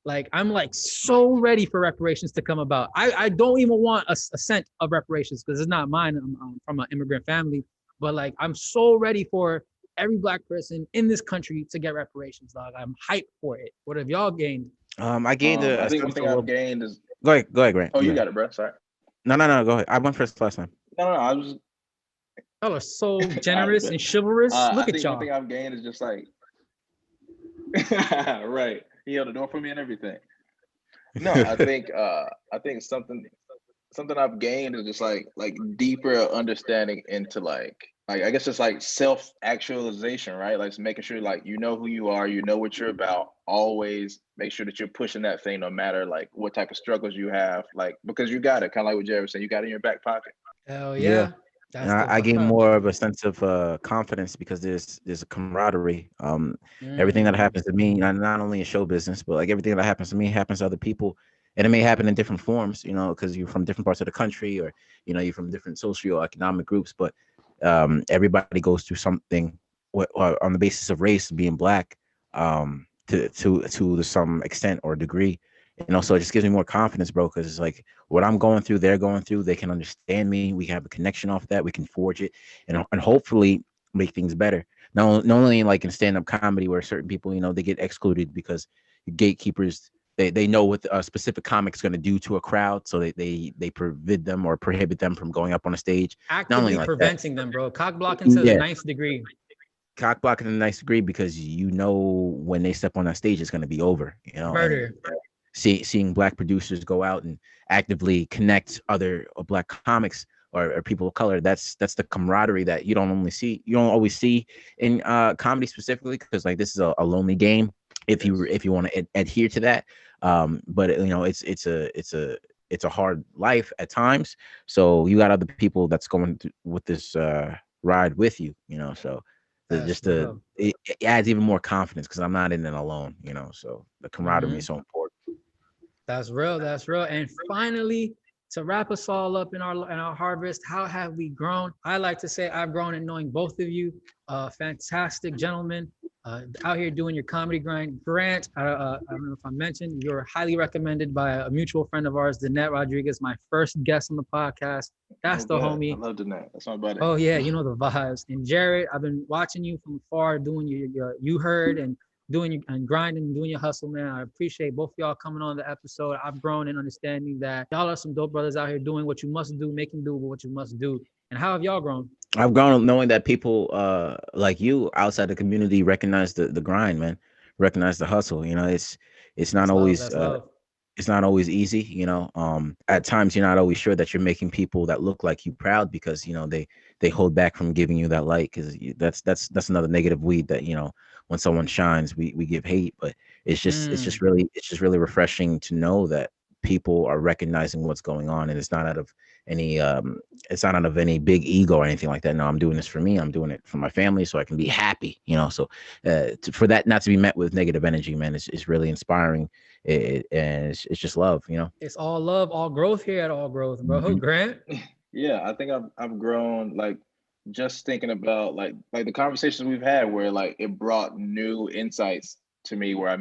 like I'm like so ready for reparations to come about. I don't even want a cent of reparations because it's not mine. I'm from an immigrant family, but like I'm so ready for every Black person in this country to get reparations, dog. I'm hyped for it. What have y'all gained? I gained I think one thing I've gained is. Go ahead, Grant. Oh, you got it, bro. Sorry. No. Go ahead. I went first last time. No. I was. Y'all are so generous and chivalrous. Look at y'all. One thing I've gained is just like. Right. He held the door for me and everything. No, I think something I've gained is just like deeper understanding into like I guess it's like self-actualization, right? Like making sure like you know who you are, you know what you're about. Always make sure that you're pushing that thing, no matter like what type of struggles you have, like because you got it, kind of like what Jared was saying, you got it in your back pocket. Hell yeah. I gain more of a sense of confidence because there's a camaraderie. Everything that happens to me, not only in show business, but like everything that happens to me happens to other people, and it may happen in different forms, because you're from different parts of the country, or you're from different socioeconomic groups, but everybody goes through something on the basis of race, being Black, to some extent or degree. So it just gives me more confidence, bro, because it's like what I'm going through, they're going through, they can understand me. We can have a connection off that. We can forge it and hopefully make things better. Not only like in stand-up comedy where certain people, they get excluded because gatekeepers, they know what a specific comic's going to do to a crowd. So they prohibit them from going up on a stage. Actively like preventing them, bro. Cock blocking to the ninth degree. Cock blocking to the ninth degree because when they step on that stage, it's going to be over. Murder. Seeing Black producers go out and actively connect other Black comics or people of color, that's the camaraderie that you don't always see in comedy specifically, because like this is a lonely game if you want to adhere to that, but it's a hard life at times, so you got other people that's going with this ride with you, so it adds even more confidence because I'm not in it alone, so the camaraderie is so important. That's real. And finally, to wrap us all up in our harvest, how have we grown? I like to say I've grown in knowing both of you, fantastic gentlemen, out here doing your comedy grind. Grant, I don't know if I mentioned, you're highly recommended by a mutual friend of ours, Danette Rodriguez, my first guest on the podcast. That's the homie. I love that. That's my buddy. Oh yeah, you know the vibes. And Jared, I've been watching you from afar, doing your you heard and doing and grinding and doing your hustle, man. I appreciate both of y'all coming on the episode. I've grown in understanding that y'all are some dope brothers out here doing what you must do, making do what you must do. And how have y'all grown? I've grown knowing that people like you outside the community recognize the grind, man. Recognize the hustle. You know, it's not always it's not always easy, you know. At times you're not always sure that you're making people that look like you proud, because you know they hold back from giving you that light, because that's another negative weed that, you know, when someone shines we give hate. But it's just really refreshing to know that people are recognizing what's going on, and it's not out of any big ego or anything like that. No, I'm doing this for me. I'm doing it for my family so I can be happy, you know. So for that not to be met with negative energy, man, it's really inspiring. And it's just love, you know. It's all love, all growth here at All Growth, bro. Mm-hmm. Grant? Yeah, I think I've grown, like, just thinking about like the conversations we've had, where like it brought new insights to me, where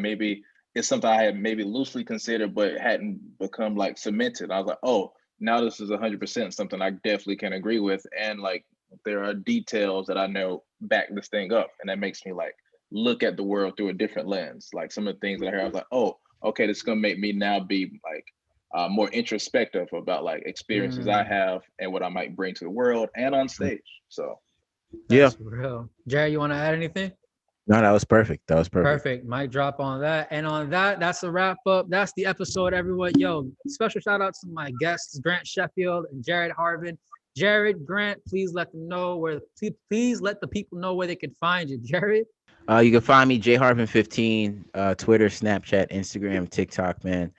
it's something I had maybe loosely considered but hadn't become like cemented. I was like, oh, now this is 100% something I definitely can agree with, and like there are details that I know back this thing up, and that makes me like look at the world through a different lens. Like some of the things that I hear, I was like, oh, okay, this is gonna make me now be like more introspective about like experiences I have and what I might bring to the world and on stage. So that's real. Jerry, you want to add anything? No, that was perfect. Perfect. Mic drop on that. And on that, that's a wrap up. That's the episode, everyone. Yo, special shout out to my guests, Grant Sheffield and Jared Harvin. Jared, Grant, please let them know please let the people know where they can find you. Jared? You can find me jharvin15, Twitter, Snapchat, Instagram, TikTok, man.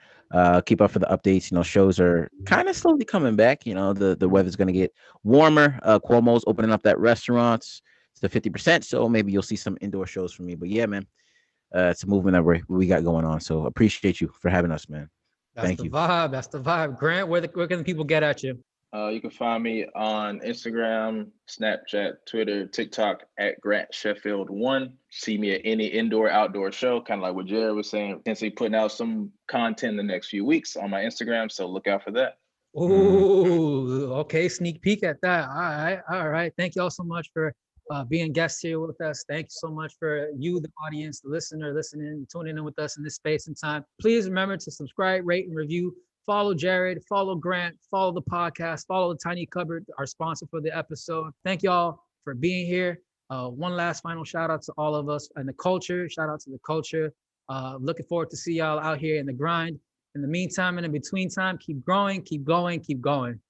Keep up for the updates. You know, shows are kind of slowly coming back. You know, the weather's gonna get warmer. Cuomo's opening up that restaurants to 50%, so maybe you'll see some indoor shows from me. But yeah, man, it's a movement that we got going on. So appreciate you for having us, man. Thank you. That's the vibe. Grant, where can people get at you? You can find me on Instagram, Snapchat, Twitter, TikTok at Grant Sheffield 1. See me at any indoor, outdoor show, kind of like what Jared was saying. Potentially putting out some content in the next few weeks on my Instagram, so look out for that. Ooh, okay, sneak peek at that. All right. Thank y'all so much for being guests here with us. Thank you so much for you, the audience, the listener, listening, tuning in with us in this space and time. Please remember to subscribe, rate, and review. Follow Jared, follow Grant, follow the podcast, follow the Tiny Cupboard, our sponsor for the episode. Thank y'all for being here. One last final shout out to all of us and the culture. Shout out to the culture. Looking forward to see y'all out here in the grind. In the meantime and in between time, keep growing, keep going, keep going.